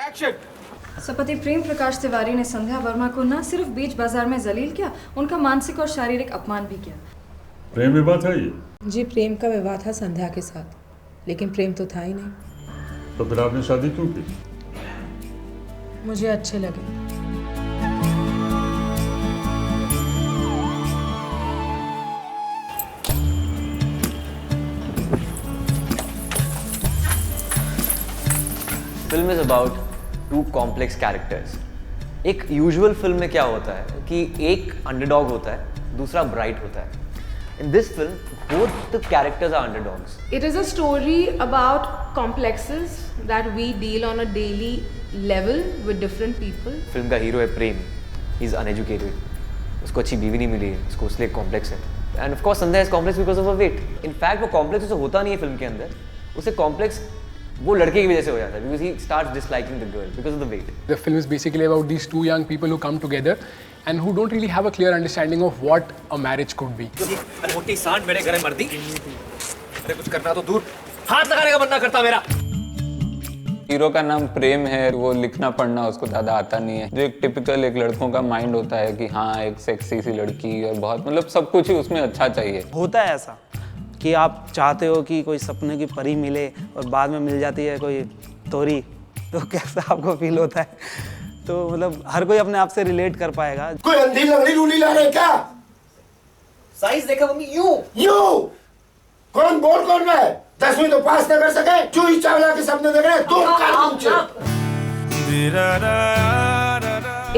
सपति प्रेम प्रकाश तिवारी ने संध्या वर्मा को न सिर्फ बीच बाजार में जलील किया, उनका मानसिक और शारीरिक अपमान भी किया। प्रेम विवाह था ये? जी, प्रेम का विवाह था संध्या के साथ, लेकिन प्रेम तो था ही नहीं। तो फिर आपने शादी क्यों की? मुझे अच्छे लगे। Film is about two complex characters. एक यूजुअल फिल्म में क्या होता है कि एक अंडरडॉग होता है, दूसरा ब्राइट होता है। In this film both the characters are underdogs. It is a story about complexes that we deal on a daily level with different people. Film का हीरो है प्रेम, ही इज अनएजुकेटेड, उसको अच्छी बीवी नहीं मिली है, उसको इसलिए कॉम्प्लेक्स है। And of course Sandhya is complex because of a weight. In fact वो कॉम्प्लेक्स उसे होता नहीं है फिल्म के अंदर, उसे कॉम्प्लेक्स वो लड़के की वजह से हो जाता है because he starts disliking the girl because of the weight. The film is basically about these two young people who come together and who don't really have a clear understanding of what a marriage could be. मोटी सांड मेरे घर में मर दी। अरे कुछ करना तो दूर, हाथ लगाने का मन ना करता मेरा। हीरो का नाम प्रेम है, वो लिखना पढ़ना उसको ज़्यादा आता नहीं है। जो एक टिपिकल एक लड़कों का माइंड होता है कि हाँ एक सेक्सी सी लड़की और बहुत मतलब सब कुछ ही उसमें अच्छा चाहिए। होता है ऐसा कि आप चाहते हो कि कोई सपने की परी मिले और बाद में मिल जाती है कोई तोरी, तो कैसा आपको फील होता है? तो मतलब हर कोई अपने आप से रिलेट कर पाएगा। कोई अंधी लंगड़ी लूली ला रहे क्या? साइज देखा मम्मी, यू कौन बोल कौन रहा है? 10वीं तो पास न कर सके, जूही चावला के सपने देख रहे हैं तुम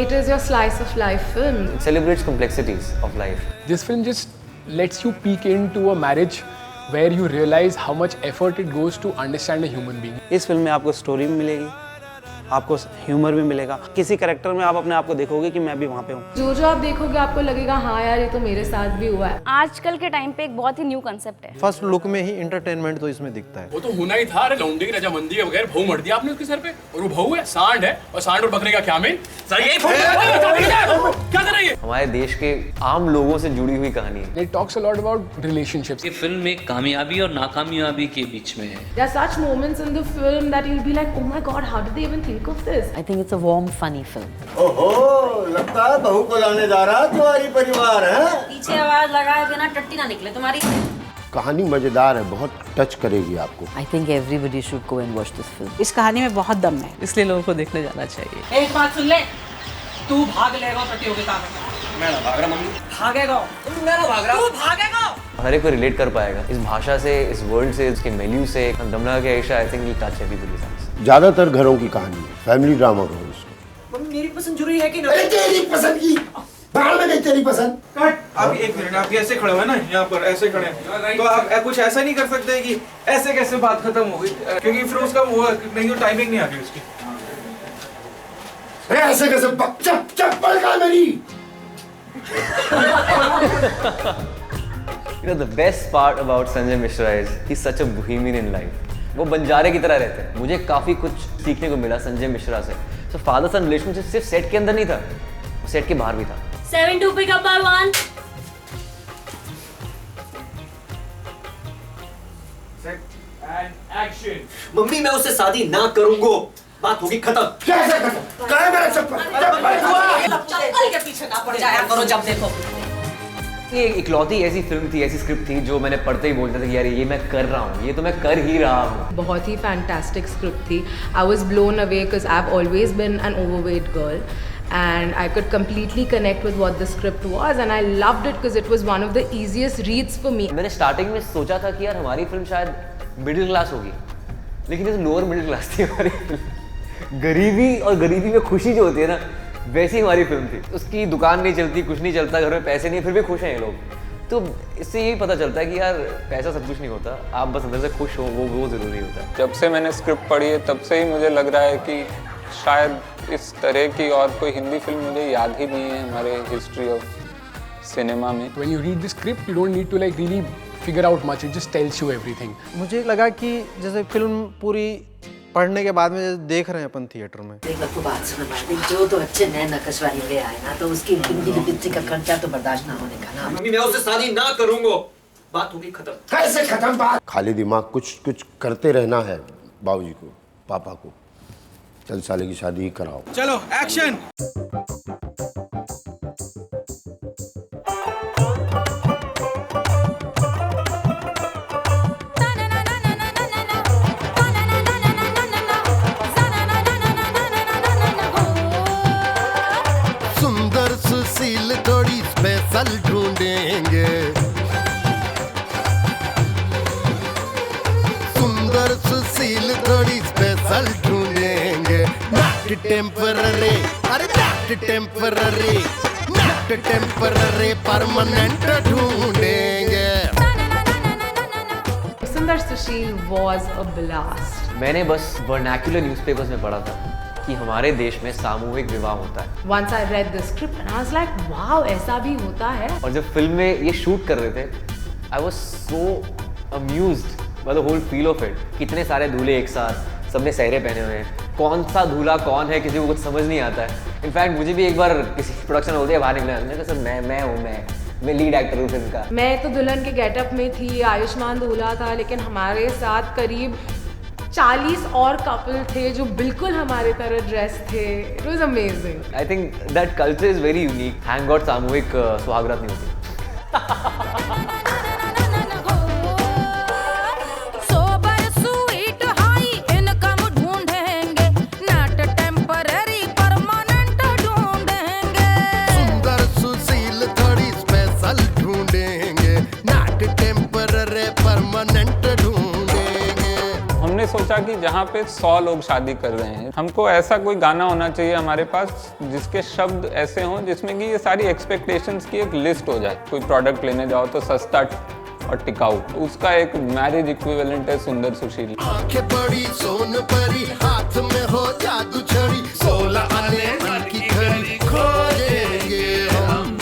It is your slice of life film. It celebrates complexities of life. This film just lets you peek into a marriage where you realize how much effort it goes to understand a human being. इस film में आपको story भी मिलेगी, आपको humour भी मिलेगा। किसी character में आप अपने आप को देखोगे कि मैं भी वहाँ पे हूँ। जो जो आप देखोगे आपको लगेगा हाँ यार ये तो मेरे साथ भी हुआ है। आजकल के टाइम पे एक बहुत ही न्यू कंसेप्ट है। फर्स्ट लुक में ही एंटरटेनमेंट तो इसमें दिखता है। वो तो होना ही था। अरे लौंडे की रजामंदी के बगैर भौ मर दिया आपने उसके सर पे, और वो भौ है, सांड है, और सांड और बकरे का क्या मेल? सर यही क्या कर रही है? हमारे देश के आम लोगों से जुड़ी हुई कहानी है। It talks a lot about relationships. ये फिल्म में कामयाबी और नाकामयाबी के बीच में है। There are such moments in the film that you'll be like, oh my god, how did they even think of this? I think it's a warm, funny film. ओहो, लगता है बहू को लाने जा रहा तुम्हारी परिवार है। पीछे आवाज लगाए बिना टट्टी ना निकले तुम्हारी। कहानी मजेदार है, बहुत टच करेगी आपको। I think everybody should go and watch this film. इस कहानी में बहुत दम है, इसलिए लोगों को देखने जाना चाहिए। एक बात सुन ले, तू भाग लेगा प्रतियोगिता में। मैं ना भाग रहा मम्मी। भागेगा, मैं ना भाग रहा, तू भागेगा। हर एक को रिलेट कर पाएगा इस भाषा से, इस वर्ल्ड से, इसके मेन्यू से। दमना के Ayesha I think will touch everybody's hearts. ज्यादातर घरों की कहानी है, फैमिली ड्रामा कहो इसको। मम्मी मेरी पसंद जरूरी है कि ना? अरे तेरी पसंद की बाहर में गई तेरी पसंद। कट। आप एक मिनट, आप ऐसे खड़े हुए ना, यहाँ पर ऐसे खड़े हैं, तो आप कुछ ऐसा नहीं कर सकते कि ऐसे कैसे बात खत्म हो गई, क्योंकि फिर उसका वो नहीं, तो टाइमिंग नहीं आ रही उसकी। अरे ऐसे कैसे चप्पल का मेरी। You know the best part about Sanjay Mishra is he's such a bohemian in life. वो बंजारे की तरह रहते हैं। मुझे काफी कुछ सीखने को मिला संजय मिश्रा से। So father son relationship सिर्फ सेट के अंदर नहीं था, वो सेट के बाहर भी था। 7-2 pick up by 1. मम्मी मैं उससे शादी ना करूंगा, बात होगी खत्म। कैसे खत्म? कहाँ है मेरा चप्पल? चप्पल के पीछे ना पड़ जाया करो जब देखो। ये इकलौती ऐसी फिल्म थी, ऐसी स्क्रिप्ट थी जो मैंने पढ़ते ही बोलता था कि यार ये मैं कर रहा हूँ, ये तो मैं कर ही रहा हूँ। बहुत ही फैंटास्टिक स्क्रिप्ट थी। I was blown away because I have always been an overweight girl and I could completely connect with what the script was and I loved it because it was one of the easiest reads for me. मैंने starting में सोचा था कि यार हमारी film शायद middle class होगी, लेकिन ये लोअर मिडिल क्लास थी हमारी फिल्म। गरीबी और गरीबी में खुशी जो होती है ना, वैसी हमारी फिल्म थी। उसकी दुकान नहीं चलती, कुछ नहीं चलता, घर में पैसे नहीं, फिर भी खुश हैं ये लोग। तो इससे यही पता चलता है कि यार पैसा सब कुछ नहीं होता, आप बस अंदर से खुश हो, वो ज़रूरी होता है। जब से मैंने स्क्रिप्ट पढ़ी है तब से ही मुझे लग रहा है कि शायद इस तरह की और कोई हिंदी फिल्म मुझे याद ही नहीं है हमारे हिस्ट्री ऑफ सिनेमा में। When you read the script, you don't need to like really figure out much. It just tells you everything. मुझे लगा कि जैसे फिल्म पूरी पढ़ने के बाद में देख रहे हैं अपन थिएटर में। देख आपको बात सुनो भाई, जो तो अच्छे नए नक्शवारी ले आए ना, तो उसकी बिंदी का खर्चा तो बर्दाश्त ना होने का ना। मम्मी मैं उससे शादी ना करूंगा, बात होगी खत्म। कैसे खत्म बात? खाली दिमाग कुछ करते रहना है बाबूजी को, पापा को। चल साले की शादी कराओ। चलो एक्शन। सुंदर सुशील थोड़ी स्पेशल ढूंढेंगे, सुंदर सुशील थोड़ी स्पेशल ढूंढेंगे, नॉट टेम्पररी, अरे not temporary, not temporary, permanent ढूंढेंगे। सुंदर सुशील was a blast. मैंने बस वर्नैक्युलर न्यूज़पेपर्स में पढ़ा था कि हमारे देश में सामूहिक विवाह होता है। Once I read the script and I was like, wow, ऐसा भी होता है। और जब फिल्म में ये शूट कर रहे थे, I was so amused by the whole feel of it. कितने सारे दूल्हे एक साथ, सबने सहरे पहने हुए हैं, कौन सा दूल्हा कौन है किसी को कुछ समझ नहीं आता है। इनफैक्ट मुझे भी एक बार किसी प्रोडक्शन होते है बाहर निकला, मैंने कहा सर मैं लीड एक्टर हूँ फिल्म का। मैं तो दुल्हन के गेटअप में थी, आयुष्मान दूल्हा था, लेकिन हमारे साथ करीब 40 और कपल थे जो बिल्कुल हमारे तरह ड्रेस थे। It was amazing. I think that culture is very unique. Thank God सामूहिक सुहागरात नहीं होती। हमने सोचा कि जहाँ पे 100 लोग शादी कर रहे हैं, हमको ऐसा कोई गाना होना चाहिए हमारे पास जिसके शब्द ऐसे हों जिसमें कि ये सारी एक्सपेक्टेशंस की एक लिस्ट हो जाए। कोई प्रोडक्ट लेने जाओ तो सस्ता और टिकाऊ, उसका एक मैरिज इक्विवेलेंट है सुंदर सुशील। आंखें बड़ी सोन परी, हाथ में हो जादू छड़ी, 16 आने मन की घड़ी खोजेंगे हम।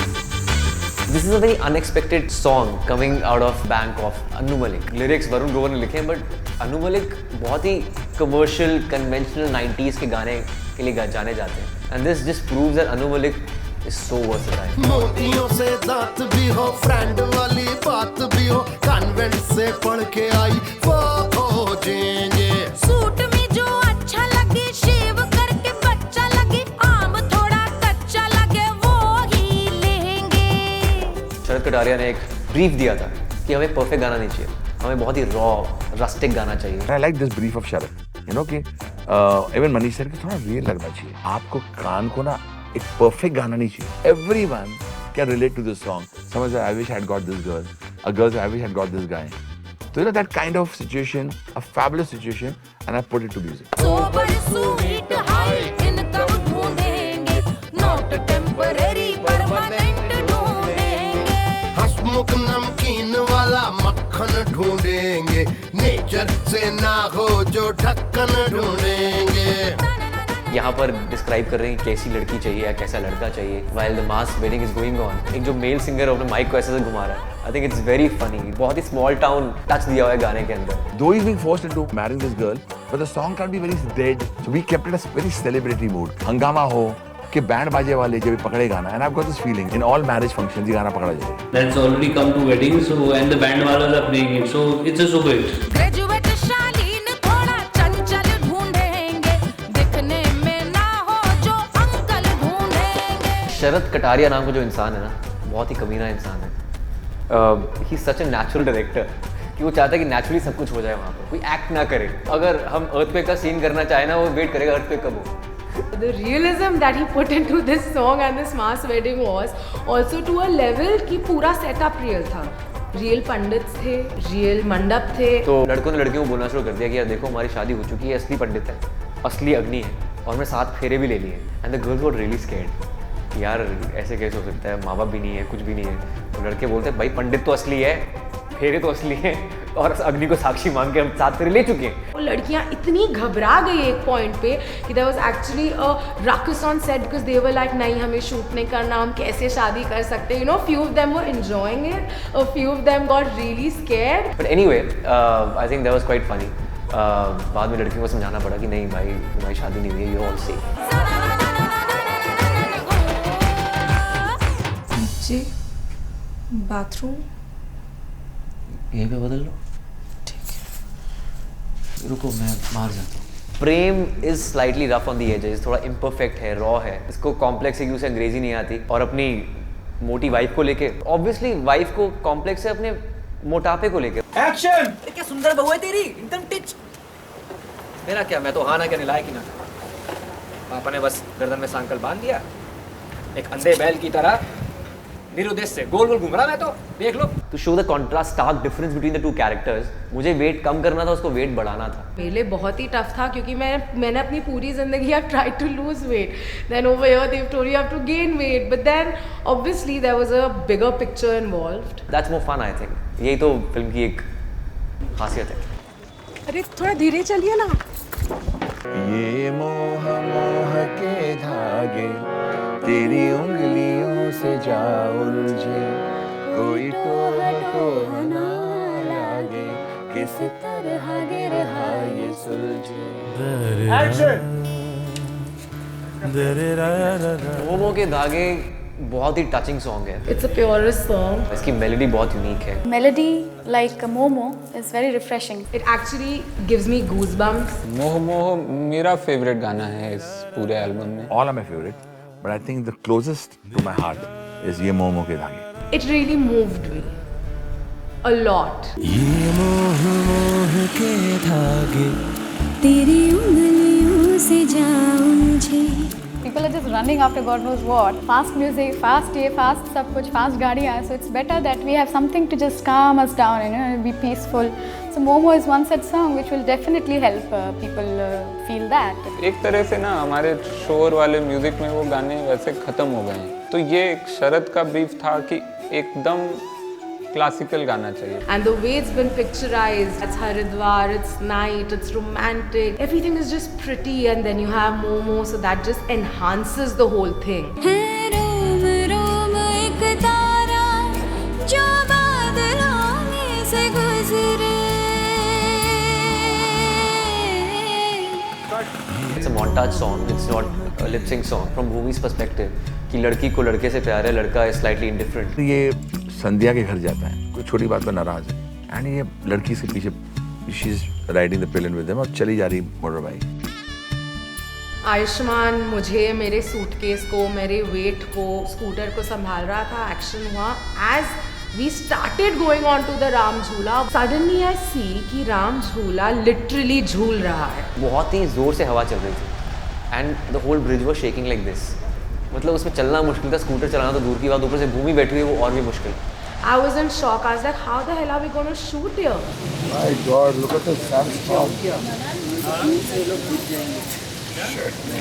This is a very unexpected song coming out of Bank of Anu Malik. Lyrics Varun Grover ने लिखे हैं, बट अनु मलिक बहुत ही कमर्शियल कन्वेंशनल 90s के गाने के लिए जाने जाते हैं। And this just proves that Anu Malik is so versatile. मोतियों से दांत भी हो, फ्रेंड वाली बात भी हो, कॉन्वेंट से पढ़ के आई वो खोजेंगे। सूट में जो अच्छा लगे, शेव करके बच्चा लगे, आम थोड़ा कच्चा लगे, वो ही लेंगे। शरद कटारिया ने एक ब्रीफ दिया था कि हमें परफेक्ट गाना नहीं चाहिए, हमें बहुत ही रॉ रस्टिक गाना चाहिए। I like this brief of Sharad, you know कि even मनीष सर के थोड़ा रियल लगना चाहिए। आपको कान को ना एक परफेक्ट गाना नहीं चाहिए। Everyone can relate to this song. Someone says, I wish I had got this girl. A girl says, I wish I had got this guy. So you know that kind of situation, a fabulous situation, and I put it to music. Sober, sweet, high income ढूंढेंगे, not temporary, permanent ढूंढेंगे। हंसमुख नमकीन वाला मक्खन ढूंढेंगे, nature से ना हो जो ढक्कन ढूंढेंगे। यहाँ पर डिस्क्राइब कर रहे हैं कैसी लड़की चाहिए या कैसा लड़का चाहिए। While the mass wedding is going on, एक जो मेल सिंगर अपने माइक को ऐसे घुमा रहा है, I think it's very funny। बहुत ही स्मॉल टाउन टच दिया हुआ है गाने के अंदर। Though he's being forced into marrying this girl, but the song can't be very dead. So we kept it a very celebratory mood. हंगामा हो कि बैंड बाजे वाले जब पकड़े गाना, and I've got this feeling in all marriage functions ये गाना पकड़ा जाए। That's already come to wedding, so and the band walas are playing it, so it's a super hit। Graduate शालीन थोड़ा चंचल ढूंढेंगे, दिखने में ना हो जो अंकल ढूंढेंगे। शरद कटारिया नाम का जो इंसान है ना, बहुत ही कमीना इंसान है। ही सच ए नेचुरल डायरेक्टर कि वो चाहता है कि नेचुरली सब कुछ हो जाए वहाँ पर, कोई एक्ट ना करे। अगर हम अर्थक्वेक का सीन करना चाहे ना, वो वेट करेगा अर्थक्वेक कब हो। The realism that he put into this song and this mass wedding was also to a level कि पूरा setup real था। रियल पंडित थे, रियल मंडप थे। तो लड़कों ने लड़कियों को बोलना शुरू कर दिया कि यार देखो हमारी शादी हो चुकी है, असली पंडित है, असली अग्नि है, और मैं 7 फेरे भी ले लिए। And the girls were really scared, यार ऐसे कैसे हो सकता है, माँ बाप भी नहीं है, कुछ भी नहीं है। तो लड़के बोलते हैं भाई पंडित तो असली है, फेरे तो असली है, और अग्नि को साक्षी मान के हम 7 फेरे ले चुके हैं। वो लड़कियां इतनी घबरा गई एक पॉइंट पे कि there was actually a ruckus on set because they were like नहीं हमें शूट नहीं करना, हम कैसे शादी कर सकते, you know. Few of them were enjoying it, a few of them got really scared. But anyway I think that was quite funny. बाद में लड़कियों को समझाना पड़ा कि नहीं भाई तुम्हारी शादी नहीं हुई है, यू ऑल सेफ। जी बाथरूम यहीं पे बदल लो। ठीक है रुको मैं बाहर जाता हूँ। Prem is slightly rough on the edges, थोड़ा इम्परफेक्ट है, रॉ है, इसको कॉम्प्लेक्स है कि उसे अंग्रेजी नहीं आती, और अपनी मोटी वाइफ को लेके, ऑब्वियसली वाइफ को कॉम्प्लेक्स है अपने मोटापे को लेके। एक्शन! क्या सुंदर बहू है तेरी, एकदम टिच। मेरा क्या, मैं तो हाँ ना कहने लायक ही ना था। पापा ने बस गर्दन में सांकल बांध दिया, एक अंधे बैल की तरह निरुद्देश्य से गोल गोल घूम रहा मैं तो, देख लो। To show the contrast, stark difference between the two characters, मुझे वेट कम करना था, उसको वेट बढ़ाना था। मेरे लिए बहुत ही टफ था क्योंकि मैंने अपनी पूरी जिंदगी I tried to lose weight, then over here they told you have to gain weight, but then obviously there was a bigger picture involved. That's more fun, I think. यही तो फिल्म की एक खासियत है। अरे थोड़ा धीरे चलिए ना। ये मोह मोह के धागे तेरी उंगलियों से जा उलझे, कोई टोह ना लागे, किस तरह गिर ये सुलझे। मोमो के धागे बहुत ही टचिंग सॉन्ग है। It's a purest song. इसकी मेलोडी बहुत यूनिक है। Melody like Momo is very refreshing. It actually gives me goosebumps. मोह मोह मेरा फेवरेट गाना है इस पूरे एल्बम में। All are my favorite, but I think the closest to my heart is ये मोह मोह के धागे। It really moved me a lot. ये मोह मोह के धागे तेरी उंगलियों से जा उलझे। People are just running after God knows what. Fast music, fast ये, fast सब कुछ, fast गाड़ियाँ. So it's better that we have something to just calm us down, you know, be peaceful. So Momo is one such song which will definitely help people feel that. एक तरह से ना हमारे शोर वाले म्यूजिक में वो गाने वैसे खत्म हो गए हैं, तो ये एक शरद का ब्रीफ था कि एकदम क्लासिकल गाना चाहिए। And the way it's been picturized, it's Haridwar, it's night, it's romantic, everything is just pretty, and then you have Momo, so that just enhances the whole thing. है रोम रोम एक तारा जो बादलों में से गुजरे। It's a montage song, it's not a lip sync song. From Bhumi's perspective, कि लड़की को लड़के से प्यार है, लड़का is slightly indifferent. ये संध्या के घर जाता है, कोई छोटी बात पर नाराज है, एंड ये लड़की इसके पीछे, she is riding the पिलन with him, और चली जा रही मोटर बाइक। आयुष्मान मुझे, मेरे सूटकेस को, मेरे वेट को, स्कूटर को संभाल रहा था। एक्शन हुआ as we started going on to the Ram Jhula, suddenly आई सी कि राम झूला लिटरली झूल रहा है। बहुत ही जोर से हवा चल रही थी and the whole bridge was shaking like this. मतलब उसमें चलना मुश्किल था, स्कूटर चलाना तो दूर की बात, ऊपर से भूमि बैठी हुई वो और भी मुश्किल। I was in shock. I was like, how the hell are we going to shoot here? My God, look at the sandstorm.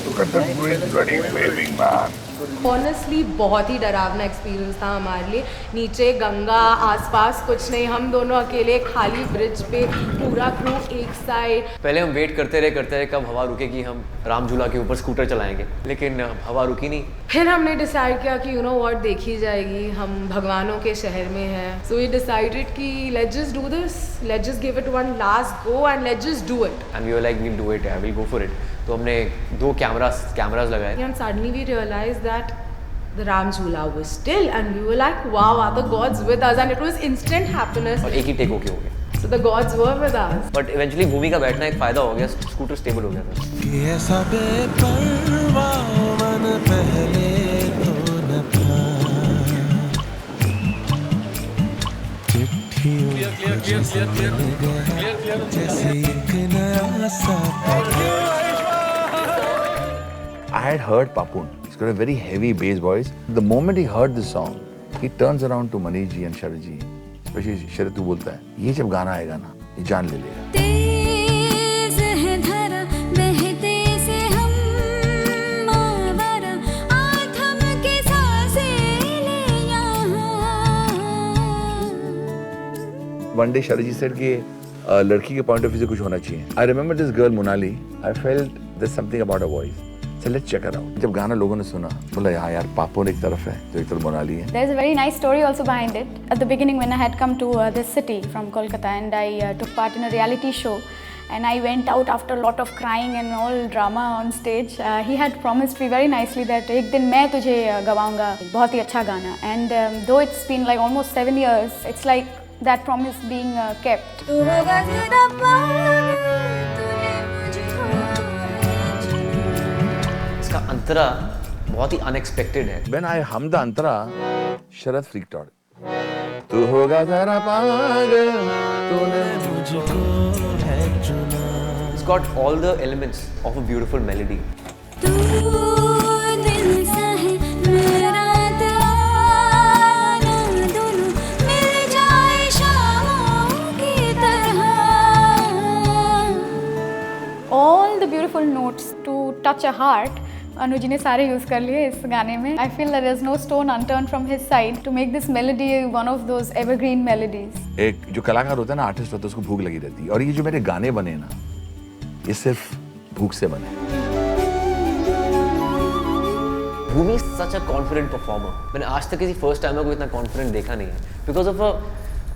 Look at the bridge bloody waving, man. Honestly, बहुत ही डरावना एक्सपीरियंस था हमारे लिए। नीचे गंगा, आसपास कुछ नहीं, हम दोनों अकेले खाली ब्रिज पे, पूरा क्रू एक साइड। पहले हम वेट करते रहे कब हवा रुकेगी, हम राम झूला के ऊपर स्कूटर चलाएंगे, लेकिन हवा रुकी नहीं। फिर हमने डिसाइड किया कि यू नो व्हाट, देखी जाएगी, हम भगवानों के शहर में हैं। सो वी डिसाइडेड कि let's just do this, let's just give it one last go and let's just do it. And we were like we'll do it, we will go for it. तो हमने 2 cameras लगाए। And suddenly we realized that the Ram Jhula was still, and we were like, wow, are the gods with us? And it was instant happiness. और एक ही take okay हो गया। So the gods were with us. But eventually भूमि का बैठना एक फायदा हो गया, स्कूटर स्टेबल हो गया था। ऐसा बेपरवाह मन पहले तो न था, चिट्ठियों जैसे एक नया सा। I had heard Papun. He's got a very heavy bass voice. The moment he heard the song, he turns around to Manish ji and Sharad ji. Especially Sharad तू बोलता है, ये जब गाना आएगा ना, ये जान ले लेगा। तेज है धारा बहते से हम आवारा, आथम के सांसें ले यहाँ। One day Sharad ji said कि लड़की के पॉइंट ऑफ व्यू से कुछ होना चाहिए। I remember this girl Monali. I felt there's something about her voice. So let's check her out. जब गाना लोगों ने सुना, बोला यार पापोन एक तरफ है, तो एक तरफ मोनाली है। There's a very nice story also behind it. At the beginning, when I had come to this city from Kolkata, and I took part in a reality show, and I went out after a lot of crying and all drama on stage. He had promised me very nicely that एक दिन मैं तुझे गवाऊंगा, बहुत ही अच्छा गाना. And though it's been like almost 7 years, it's like that promise being kept. तू होगा जुदा पागल, तूने मुझको इसका अंतरा बहुत ही अनएक्सपेक्टेड है। When I hummed the Antara, Sharad freaked out. तू होगा जरा पागल, तूने मुझको है चुना। It's got all the elements of a beautiful melody. All the beautiful notes to touch a heart, Anuji ने सारे यूज़ कर लिए इस गाने में. I feel that there's no stone unturned from his side to make this melody one of those evergreen melodies. एक जो कलाकार होता है ना, आर्टिस्ट होता है, उसको भूख लगी रहती है, और ये जो मेरे गाने बने ना, ये सिर्फ भूख से बने। भूमि सच अ कॉन्फिडेंट परफॉर्मर। मैंने आज तक किसी फर्स्ट टाइमर को इतना कॉन्फिडेंट देखा नहीं है, because of a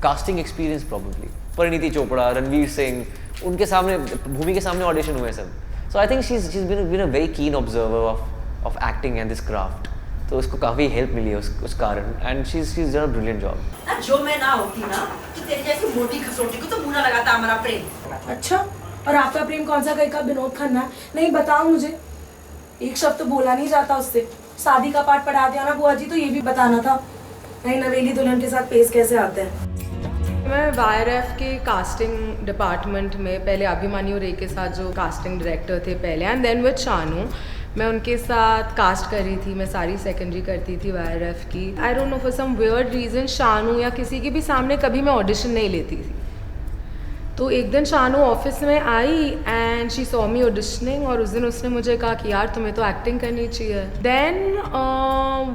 casting experience probably. Parineeti Chopra, Ranveer Singh, उनके सामने, भूमि के सामने ऑडिशन हुए सब। So I think she is been a very keen observer of acting and this craft. तो उसको काफ़ी हेल्प मिली है उस कारण, and she is done a brilliant job. जो मैं ना होती ना तो तेरी जैसी मोटी खसोटी को तो बुरा लगाता हमारा प्रेम। अच्छा, और आपका प्रेम कौन सा कहीं का विनोद खन्ना? नहीं बताओ मुझे, एक शब्द तो बोला नहीं जाता उससे। शादी का पाठ पढ़ा दिया ना बुआ जी, तो ये भी बताना था। नहीं, नवेली दुल्हन के साथ पेश कैसे आते हैं? मैं वायरएफ के कास्टिंग डिपार्टमेंट में पहले अभिमन्यु रे के साथ जो कास्टिंग डायरेक्टर थे पहले, एंड देन विद शानू, मैं उनके साथ कास्ट कर रही थी। मैं सारी सेकेंडरी करती थी वायरएफ की। I don't know, for some weird reason Shanu या किसी के भी सामने कभी मैं ऑडिशन नहीं लेती थी। तो एक दिन शानू ऑफिस में आई and she saw me auditioning, और उस दिन उसने मुझे कहा कि यार तुम्हें तो एक्टिंग करनी चाहिए। Then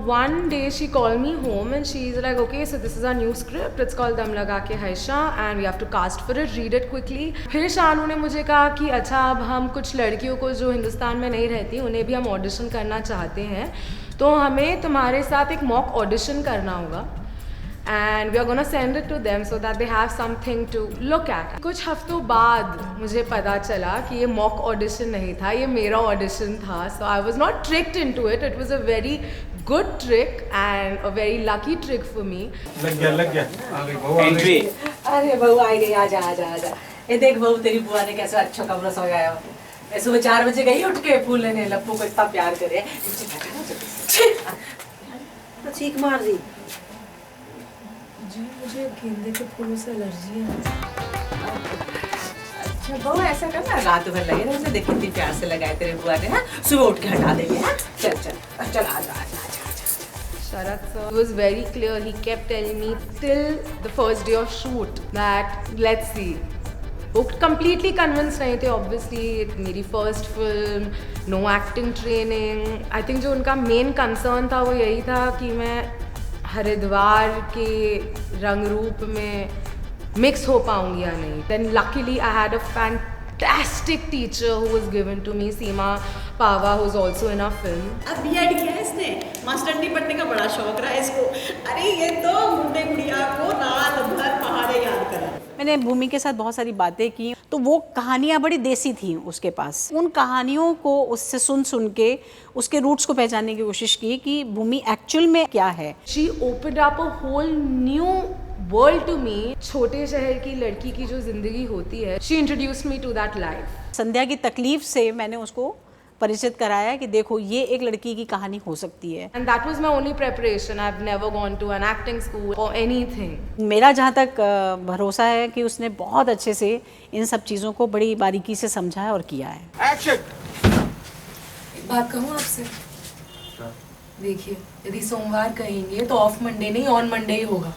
one day she call me home and she is like, okay so this is our new script, it's called Dum Laga Ke Haisha and we have to cast for it, read it quickly. फिर शानू ने मुझे कहा कि अच्छा, अब हम कुछ लड़कियों को जो हिंदुस्तान में नहीं रहती उन्हें भी हम ऑडिशन करना चाहते हैं, तो हमें तुम्हारे साथ एक मॉक ऑडिशन करना होगा and we are gonna send it to them so that they have something to look at. कुछ हफ्तों बाद मुझे पता चला कि ये मॉक ऑडिशन नहीं था, ये मेरा ऑडिशन था. So I was not tricked into it. It was a very good trick and a very lucky trick for me. लग गया आ गई बहू, आ गई। अरे बहू आ गई, आजा आजा आजा। ये देख बहू, तेरी बुआ ने कैसे अच्छा कमरा सजाया। मैं सुबह 4 बजे गई उठ के फूल लेने, लप्पू को इतना प्यार करे। तो चीख मार दी जी, मुझे गेंदे के फूलों से एलर्जी है। अच्छा बहू, ऐसा करना, रात भर लगे रहे, देख कितनी प्यार से लगाए तेरे बुआ ने। हाँ, सुबह उठ के हटा देंगे। हाँ, चल चल चल, आजा आजा आजा। Sharat sir was very clear. He kept telling me till the first day of shoot that let's see. वो completely convinced नहीं थे, obviously मेरी first film, no acting training. I think जो उनका main concern था वो यही था कि मैं हरिद्वार के रंग रूप में मिक्स हो पाऊंगी या नहीं. Then luckily I had a fantastic teacher who was given to me, Seema Pava, who's also in our film. अब B.Ed किया है इसने, मास्टरनी बनने का बड़ा शौक रहा है इसको. अरे ये तो मुंडे गुड़िया को रात भर पहाड़े याद करा. मैंने भूमि के साथ बहुत सारी बातें की, तो वो कहानियाँ बड़ी देसी थी उसके पास. उन कहानियों को उससे सुन के उसके रूट्स को पहचानने की कोशिश की कि भूमि एक्चुअल में क्या है. She opened up a whole new world to me. छोटे शहर की लड़की की जो जिंदगी होती है, she introduced me to that life. संध्या की तकलीफ से मैंने उसको परिचित कराया कि देखो ये एक लड़की की कहानी हो सकती है. And that was my only preparation. I've never gone to an acting school or anything. मेरा जहाँ तक भरोसा है कि उसने बहुत अच्छे से इन सब चीज़ों को बड़ी बारीकी से समझा है और किया है. एक्शन. एक बात कहूँ आपसे, देखिए यदि सोमवार कहेंगे तो ऑफ मंडे नहीं ऑन मंडे ही होगा,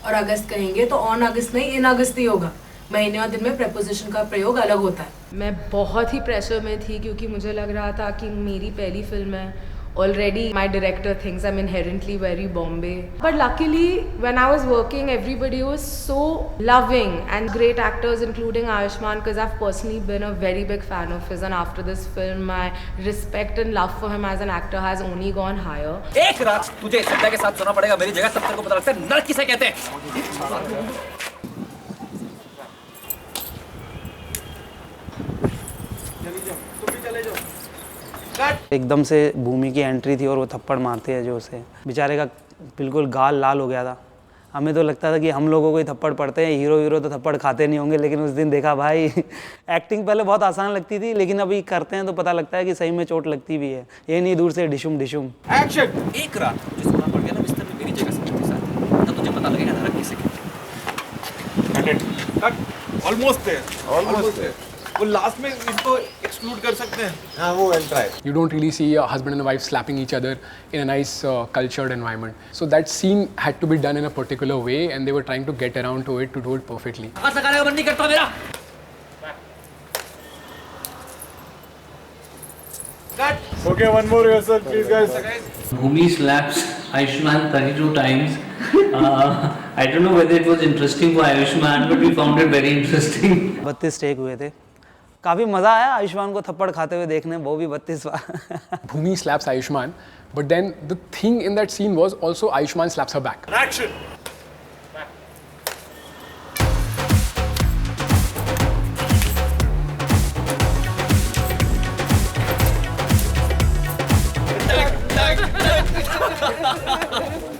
और अगस्त कहेंगे तो ऑन अगस्त नहीं इन अगस्त ही होगा. महीने और दिन में प्रेपोजिशन का प्रयोग अलग होता है. मैं बहुत ही प्रेशर में थी क्योंकि मुझे लग रहा था कि मेरी पहली फिल्म है. Already my director thinks I'm inherently very Bombay. But luckily when I was working, everybody was so loving and great actors including Ayushmann, because I've personally been a very big fan of his, and after this film my respect and love for him as an actor has only gone higher. एक रात तुझे संध्या के साथ सोना पड़ेगा मेरी जगह, तब तेरे को पता लगता है नर्क किसे कहते हैं. एकदम से भूमि की एंट्री थी और वो थप्पड़ मारते हैं जो उसे, बेचारे का बिल्कुल गाल लाल हो गया था. हमें तो लगता था कि हम लोगों को ही थप्पड़ पड़ते हैं, हीरो तो थप्पड़ खाते नहीं होंगे, लेकिन उस दिन देखा भाई एक्टिंग पहले बहुत आसान लगती थी, लेकिन अभी करते हैं तो पता लगता है कि सही में चोट लगती भी है, ये नहीं दूर से डिशुम डिशुम। एक्शन। एक रात तुझे सोना पड़ गया ना बिस्तर में मेरी जगह सबके साथ, तब तुझे पता लगेगा नरक किसे कहते हैं। ऑलमोस्ट है। वो लास्ट में इसको एक्सक्लूड कर सकते हैं। हाँ वो will try. You don't really see a husband and a wife slapping each other in a nice cultured environment. So that scene had to be done in a particular way, and they were trying to get around to it to do it perfectly. आवाज लगाने का मन नहीं करता मेरा। Okay, one more rehearsal, please guys. Bhumi slaps Ayushmann 32 times. I don't know whether it was interesting for Ayushmann, but we found it very interesting. 32 take हुए थे, काफ़ी मज़ा आया आयुष्मान को थप्पड़ खाते हुए देखने, वो भी 32 बार। Bhumi slaps Ayushmann, but then the thing in that scene was also Ayushmann slaps her back. Action.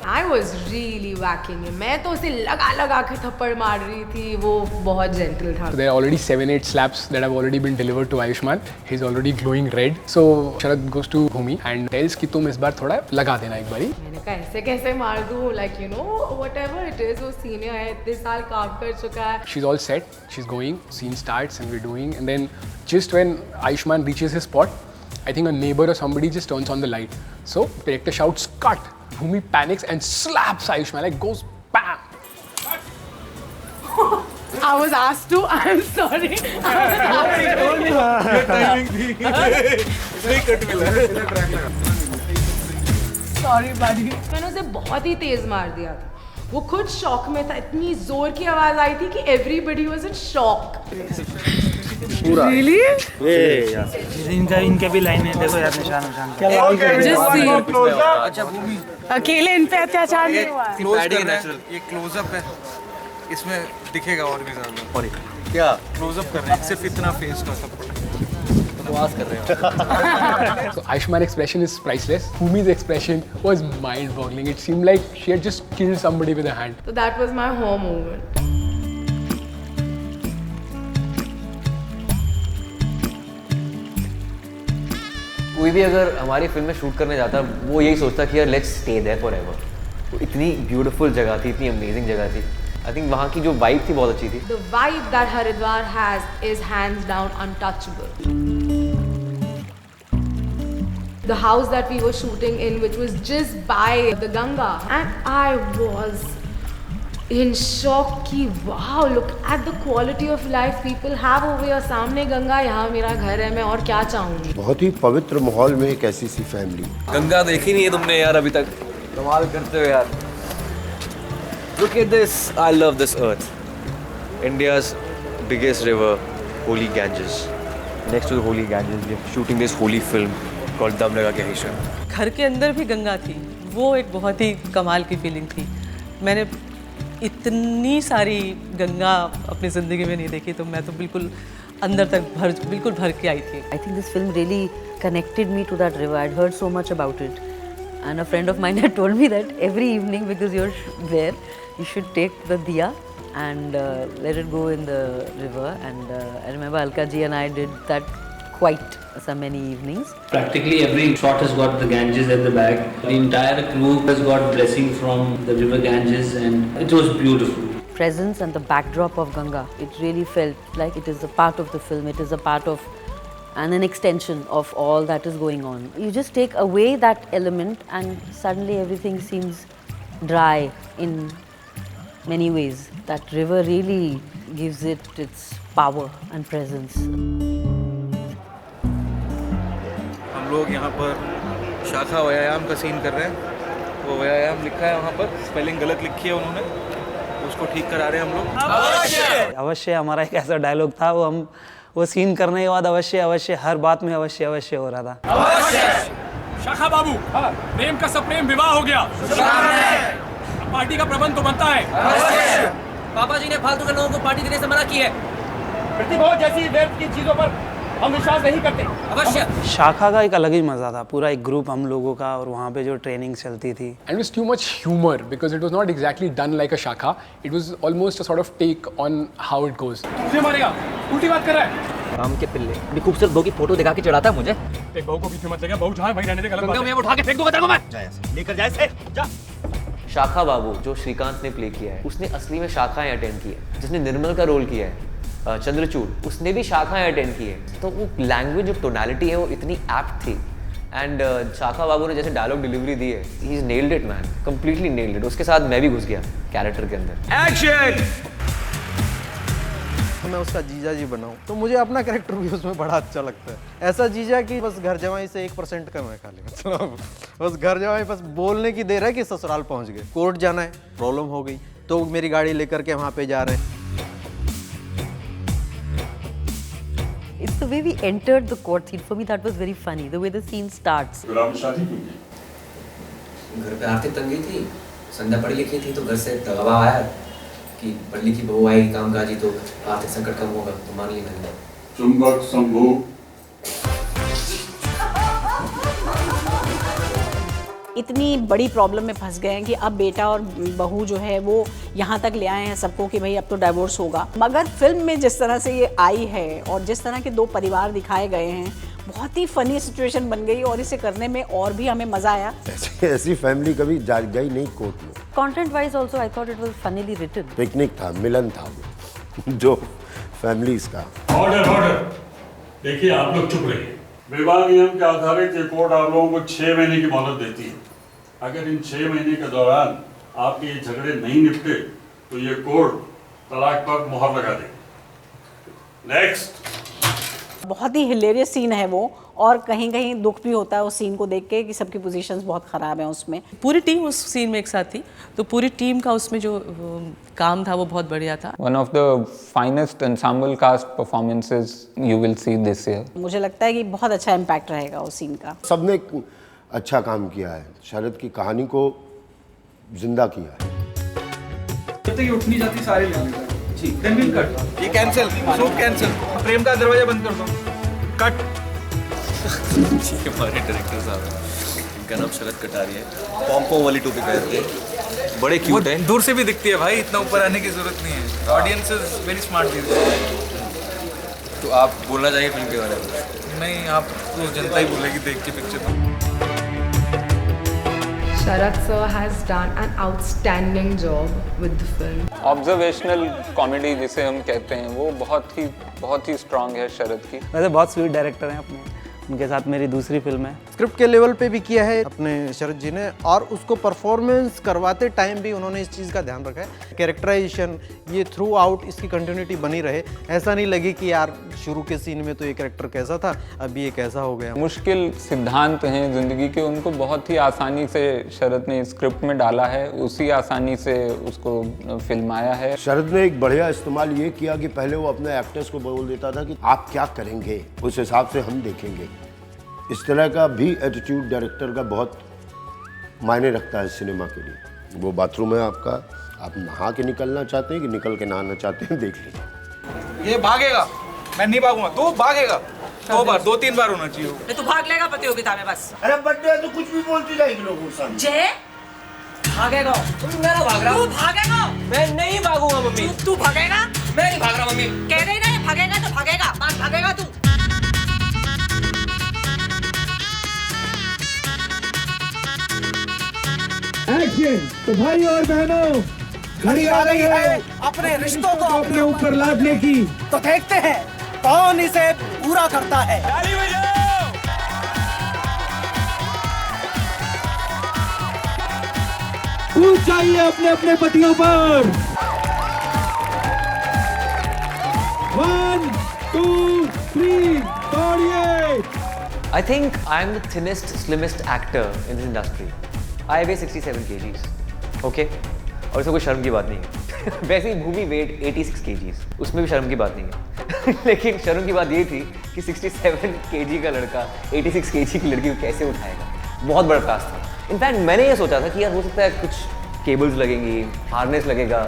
I was really whacking him. मैं तो उसे लगा के थप्पड़ मार रही थी, वो बहुत gentle था. There are already 7-8 slaps that have already been delivered to Ayushmann. He's already glowing red. So Sharad goes to Bhumi and tells कि तुम इस बार थोड़ा लगा देना एक बारी. मैंने कहा ऐसे कैसे मार दूँ, like you know whatever it is, वो senior है, इतने साल काम कर चुका है. She's all set. She's going. Scene starts and we're doing. And then just when Ayushmann reaches his spot, I think a neighbor or somebody just turns on the light. So director shouts cut. Bhumi panics and slaps Ayushmann, like goes bam. I was asked to. I'm sorry. Sorry buddy. मैंने उसे बहुत ही तेज मार दिया था. वो खुद shock में था, इतनी जोर की आवाज आई थी कि everybody was in shock. पूरा Really? इनके भी लाइन है, देखो यार निशान अच्छा भूमि अकेले इन पे अत्याचार नहीं हुआ. क्लोज करना है, ये क्लोजअप है, इसमें दिखेगा और भी ज्यादा। और क्या क्लोजअप कर रहे हैं, सिर्फ इतना फेस का सब बकवास कर रहे हैं। So Ayushmann's expression is priceless. Bhumi's expression was mind-boggling. It seemed like she had just killed somebody with a hand. So that was my home moment. कोई भी अगर हमारी फिल्म में शूट करने जाता वो यही सोचता कि यार लेट्स स्टे देयर फॉरएवर। तो इतनी ब्यूटीफुल जगह थी, इतनी अमेजिंग जगह थी। आई थिंक वहाँ की जो वाइब थी बहुत अच्छी थी। The vibe that Haridwar has is hands down untouchable. The house that we were shooting in, which was just by the Ganga, and I was in shock कि wow, look at the quality of life people have over here. सामने गंगा, यहाँ मेरा घर है, मैं और क्या चाहूँगी। बहुत ही पवित्र माहौल में एक ऐसी सी फैमिली। गंगा देखी नहीं है तुमने यार अभी तक, कमाल करते हो यार। Look at this, I love this earth. India's biggest river, Holy Ganges. Next to the Holy Ganges, we are shooting this holy film called दम लगा के हिशा। घर के अंदर भी गंगा थी, वो एक बहुत ही कमाल की फीलिंग थी। मैंने इतनी सारी गंगा अपनी ज़िंदगी में नहीं देखी, तो मैं तो बिल्कुल अंदर तक बिल्कुल भर के आई थी। I think this film really connected me to that river. I'd heard so much about it, and a friend of mine had told me that every evening, because you're there, you should take the diya and let it go in the river. And I remember Alka ji and I did that quite so many evenings. Practically every shot has got the Ganges at the back. The entire crew has got blessing from the river Ganges, and it was beautiful. Presence and the backdrop of Ganga, it really felt like it is a part of the film. It is a part of and an extension of all that is going on. You just take away that element and suddenly everything seems dry in many ways. That river really gives it its power and presence. हम लोग यहाँ पर शाखा व्यायाम का scene कर रहे हैं। वो व्यायाम लिखा है वहाँ पर, स्पेलिंग गलत लिखी है उन्होंने, उसको ठीक करा रहे हैं हम लोग। अवश्य हमारा एक ऐसा डायलॉग था, वो सीन करने के बाद अवश्य हर बात में अवश्य हो रहा था। शाखा बाबू, प्रेम का सप्रेम विवाह हो गया। पार्टी का प्रबंध तो बनता है। पापा जी ने फालतू के लोगों को पार्टी देने से मना की है। प्रतिभा जैसी व्यर्थ की चीजों पर हम विश्वास नहीं करते। अवश्य। शाखा का एक अलग ही मज़ा था, पूरा एक ग्रुप हम लोगों का, और वहाँ पे जो ट्रेनिंग चलती थी। And it was too much humor because it was not exactly done like a Shakha. It was almost a sort of take on how it goes. तुझे मारेगा, उल्टी बात कर रहा है। राम के पिल्ले, भी खूबसूरत बहू की फोटो दिखा के चढ़ाता है मुझे। एक बहू को बीच में मत लगा, बहू जहाँ है वहीं रहने दे, गलत बात है। मैं उठा के फेंक दूंगा तेरे को मैं। लेकर जा इसे, जा। शाखा बाबू जो श्रीकांत ने प्ले किया है, उसने असली में शाखाएं अटेंड की है। जिसने निर्मल का रोल किया है चंद्रचूड़, उसने भी शाखाएं अटेंड की है। तो वो लैंग्वेज ऑफ टोनैलिटी है वो इतनी एप्ट थी। एंड शाखा बाबू ने जैसे डायलॉग डिलीवरी दी है, he is nailed it man, completely nailed it. उसके साथ मैं भी घुस गया कैरेक्टर के अंदर। एक्शन! तो मैं उसका जीजा जी बनाऊं तो मुझे अपना कैरेक्टर भी उसमें बड़ा अच्छा लगता है। ऐसा जीजा कि बस घर जवाई से 1% कम है खाली, मतलब बस घर जवाई बस बोलने की देर है कि ससुराल पहुंच गए, कोर्ट जाना है, प्रॉब्लम हो गई तो मेरी गाड़ी लेकर के वहाँ पे जा रहे हैं। It's the way we entered the court scene. For me, that was very funny. The way the scene starts. फिर आपने शादी क्यों की? घर पे आर्थिक तंगी थी, संध्या पढ़ी लिखी थी, तो घर से दबाव आया कि पढ़ी लिखी बहू आएगी कामकाजी तो आर्थिक संकट कम होगा, तो मान ली मैंने। चुंबक शंभू। इतनी बड़ी प्रॉब्लम में फंस गए हैं कि अब बेटा और बहू जो है वो यहाँ तक ले आए हैं सबको कि भाई अब तो डाइवोर्स होगा। मगर फिल्म में जिस तरह से ये आई है और जिस तरह के दो परिवार दिखाए गए हैं, बहुत ही फनी सिचुएशन बन गई और इसे करने में और भी हमें मज़ा आया। ऐसी फैमिली कभी गई नहीं कोर्ट में। Content wise also, I thought it was funnily written. Picnic था, मिलन था जो फैमिलीज का। ऑर्डर। देखिए आप लोग चुप रहिए। विवाह नियम के आधारित ये कोर्ट आप लोगों को 6 महीने की मोहलत देती है। अगर इन 6 महीने के दौरान आपके ये झगड़े नहीं निपटे तो ये कोर्ट तलाक पर मुहर लगा देगी। नेक्स्ट। बहुत ही हिलेरियस सीन है वो, और कहीं कहीं दुख भी होता है उस सीन को देख के कि सबकी पोजीशंस बहुत ख़राब हैं उसमें। पूरी टीम उस सीन में एक साथ थी, तो पूरी टीम का उसमें जो काम था वो बहुत बढ़िया था। One of the finest ensemble cast performances you will see this year. मुझे लगता है कि बहुत अच्छा इम्पैक्ट रहेगा उस सीन का। सबने अच्छा काम किया है, शरद की कहानी को जिंदा किया है। जब तक ये उठ नहीं जाती सारे ले लेते हैं। जी, then we'll cut। ये कैंसिल, शूट कैंसिल। प्रेम का दरवाजा बंद कर दो। कट। ये हमारे डायरेक्टर साहब, इनका नाम शरद कटारिया है। पॉम्पों वाली टोपी पहनते हैं, बड़े क्यूट हैं। दूर से भी दिखती है भाई, इतना ऊपर आने की जरूरत नहीं है। Audience is very smart. तो आप बोलना चाहिए फिल्म के बारे में? नहीं, आप तो जनता ही बोलेगी देख के picture. Sharat sir has done an outstanding job with the film. Observational comedy जिसे हम कहते हैं वो बहुत ही strong है शरद की। वैसे बहुत स्वीट डायरेक्टर हैं अपने, उनके साथ मेरी दूसरी फिल्म है। स्क्रिप्ट के लेवल पे भी किया है अपने शरद जी ने, और उसको परफॉर्मेंस करवाते टाइम भी उन्होंने इस चीज़ का ध्यान रखा है। कैरेक्टराइजेशन ये थ्रू आउट इसकी कंटिन्यूटी बनी रहे, ऐसा नहीं लगे कि यार शुरू के सीन में तो ये कैरेक्टर कैसा था अब ये कैसा हो गया। मुश्किल सिद्धांत हैं ज़िंदगी के, उनको बहुत ही आसानी से शरद ने स्क्रिप्ट में डाला है, उसी आसानी से उसको फिल्माया है। शरद ने एक बढ़िया इस्तेमाल ये किया कि पहले वो अपने एक्टर्स को बोल देता था कि आप क्या करेंगे उस हिसाब से हम देखेंगे। इस तरह का भी एटीट्यूड डायरेक्टर का बहुत मायने रखता है सिनेमा के लिए। वो बाथरूम है आपका, आप नहा के निकलना चाहते हैं कि निकल के नहाना चाहते हैं, देख लीजिए। ये भागेगा, मैं नहीं भागूंगा, तो भागेगा। 2-3 बार होना चाहिए। तू भाग लेगा प्रतियोगिता में बस। अरे बर्थडे है तो कुछ भी बोलती जाएगी लोगों के सामने। जय भागेगा, तू मेरा भाग रहा। तू भागेगा, मैं नहीं भागूंगा मम्मी। तू भागेगा, मैं नहीं भाग रहा मम्मी। कह रही ना भागेगा तो भागेगा, बात भागेगा तू। एक्शन। तो भाई और बहनों, घड़ी आ गई है अपने रिश्तों को अपने ऊपर लादने की। तो देखते हैं कौन इसे पूरा करता है। कूद चाहिए अपने अपने पतियों पर। 1, 2, 3 दौड़िए। I think I'm the thinnest, slimmest actor in this industry. I weigh 67 kgs. Okay? और इसमें कोई शर्म की बात नहीं है। वैसे ही भूमि वेट 86 kgs, उसमें भी शर्म की बात नहीं है। लेकिन शर्म की बात ये थी कि 67 kg का लड़का 86 kg की लड़की को कैसे उठाएगा। बहुत बड़ा टास्क था। इनफैक्ट मैंने ये सोचा था कि यार हो सकता है कुछ केबल्स लगेंगी, हार्नेस लगेगा,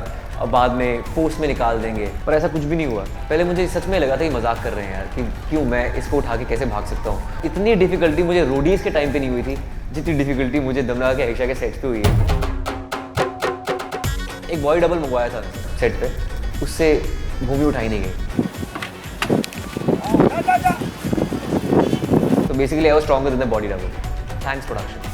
और बाद में पोस्ट में निकाल देंगे, पर ऐसा कुछ भी नहीं हुआ। पहले मुझे सच में लगा था कि मजाक कर रहे हैं यार, कि क्यों मैं इसको उठा के कैसे भाग सकता हूँ। इतनी डिफिकल्टी मुझे रोडीज के टाइम पे नहीं हुई थी जितनी डिफिकल्टी मुझे दमला के आयशा के सेट पे हुई है। एक बॉडी डबल मंगवाया था सेट पे, उससे भूमि उठाई नहीं गई। तो basically I was stronger than the body double. Thanks production.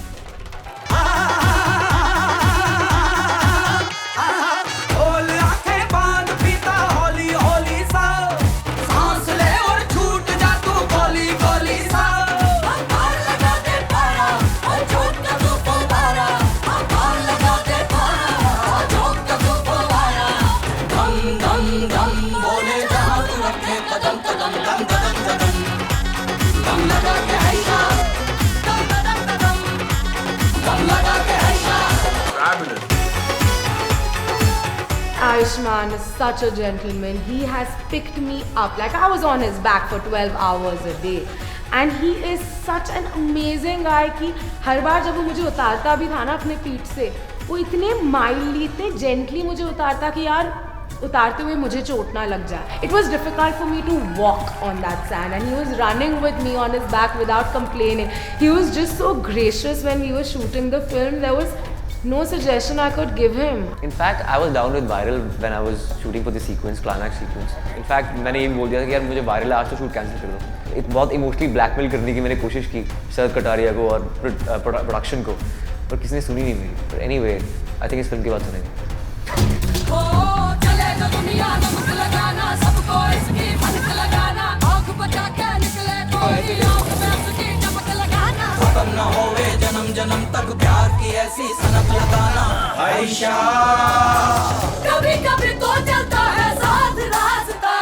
Ayushmann is such a gentleman. He has picked me up like I was on his back for 12 hours a day. And he is such an amazing guy कि हर बार जब वो मुझे उतारता भी था ना अपने पीठ से, वो इतने माइल्डली, इतने जेंटली मुझे उतारता कि यार उतारते हुए मुझे चोट ना लग जाए. It was difficult for me to walk on that sand, and he was running with me on his back without complaining. He was just so gracious when we were shooting the film. There was no suggestion I could give him. In fact, I was down with viral when I was shooting for the sequence, climax sequence. In fact, मैंने ये बोल दिया था कि यार मुझे viral आज तो shoot cancel कर दो. बहुत emotionally blackmail करने की मैंने कोशिश की शरद कटारिया को और प्रोडक्शन को, पर किसी ने सुनी नहीं मेरी. But anyway, I think इस फिल्म की बात सुनेंगे. खत्म न होवे जन्म जन्म तक प्यार की ऐसी सनक लगाना आयशा, कभी कभी तो चलता है साथ रास्ता.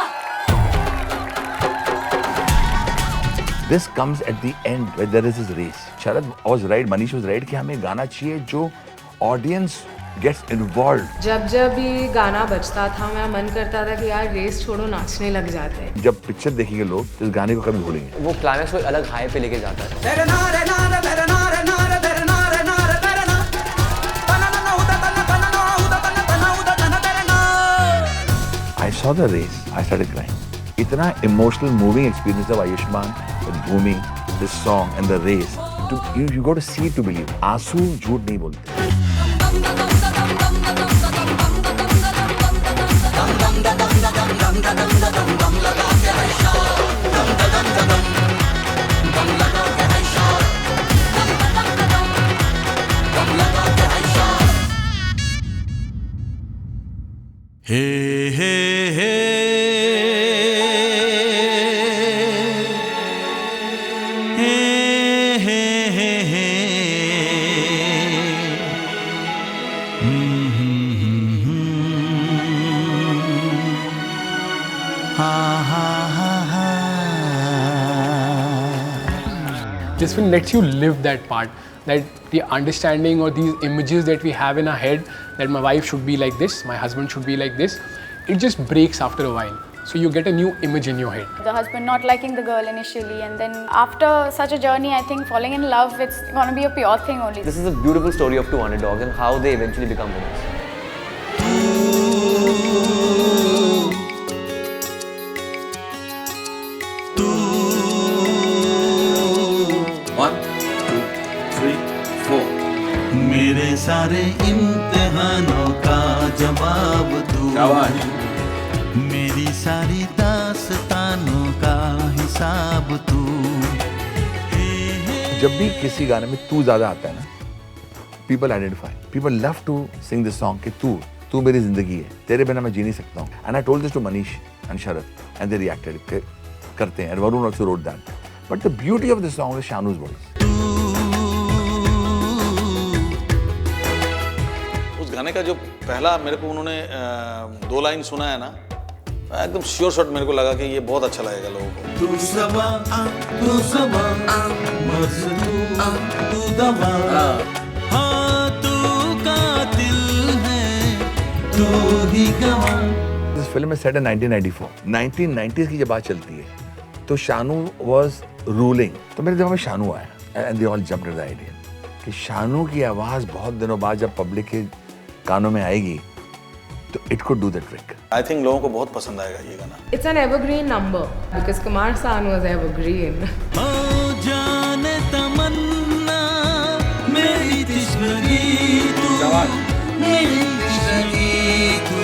This comes at the end where there is this race. Sharad was right, Manish was right कि हमें गाना चाहिए जो audience gets involved. जब ये गाना बजता था मेरा मन करता था कि यार रेस छोड़ो, नाचने लग जाते हैं. जब पिक्चर देखेंगे लोग तो इस गाने को कभी भूलेंगे. वो क्लाइमैक्स को एक अलग हाई पे लेके जाता है. I saw the race, I started crying. इतना emotional, moving experience of Ayushmann with Bhumi, this song and the race. You got to see it to believe. आंसू झूठ नहीं बोलते. हे हे हे This film lets you live that part, that the understanding or these images that we have in our head that my wife should be like this, my husband should be like this, it just breaks after a while. So you get a new image in your head. The husband not liking the girl initially, and then after such a journey, I think falling in love, it's gonna be a pure thing only. This is a beautiful story of two underdogs and how they eventually become winners. मेरे सारे इम्तिहानों का जवाब तू, मेरी सारी दास्तानों का हिसाब तू. जब भी किसी गाने में तू ज्यादा आता है ना, people identify, people love to sing this song कि तू मेरी जिंदगी है, तेरे बिना मैं जी नहीं सकता हूँ. And I told this to Manish and Sharad, and they reacted करते हैं. And Varun also wrote that. But the beauty of this song is Shanu's voice. गाने का जो पहला मेरे को उन्होंने 2 लाइन सुना है ना, एकदम श्योर शॉट मेरे को लगा कि ये बहुत अच्छा लगेगा लोगों को. तू सबा तू दवा, हाँ तू कातिल है तू ही गवाह. This film is set in 1994. 1990s की जब बात चलती है तो शानू was ruling. तो मेरे दिमाग में शानू आया, and they all jumped at the idea कि शानू की आवाज़ बहुत दिनों बाद जब पब्लिक के कानों में आएगी तो it could do the trick. I think लोगों को बहुत पसंद आएगा ये गाना। It's an evergreen number because Kumar Sanu is evergreen. जाने तमन्ना मेरी तिश्नगी तू, मेरी तिश्नगी तू।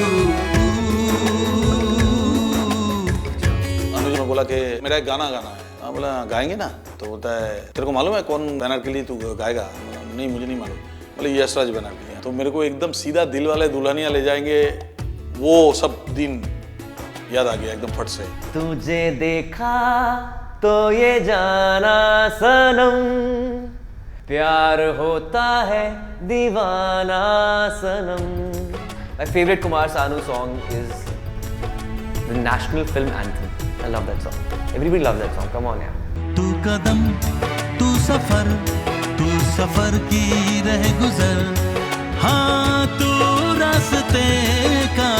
अनुज ने बोला कि मेरा एक गाना गाना है। हाँ बोला गाएंगे ना, तो बोलता है तेरे को मालूम है कौन बैनर के लिए तू गाएगा? नहीं मुझे नहीं मालूम। बोले यशराज बैनर के लिए। तो मेरे को एकदम सीधा दिल वाले दुल्हनिया ले जाएंगे वो सब दिन याद आ गया एकदम फट से। तुझे देखा तो ये जाना सनम, प्यार होता है दीवाना सनम। My favorite Kumar Sanu song is the national film anthem. I love that song. Everybody loves that song. Come on, यार। तू कदम, तू सफर की रह गुजर, हाँ तू रास्ते का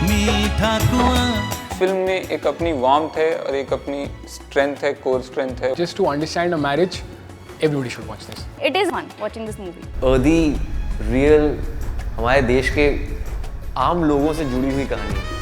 मीठा कुआं। फिल्म में एक अपनी वार्मथ है और एक अपनी स्ट्रेंथ है, कोर स्ट्रेंथ है। Just to understand a marriage, everybody should watch this. It is fun watching this movie. Earthy real हमारे देश के आम लोगों से जुड़ी हुई कहानी।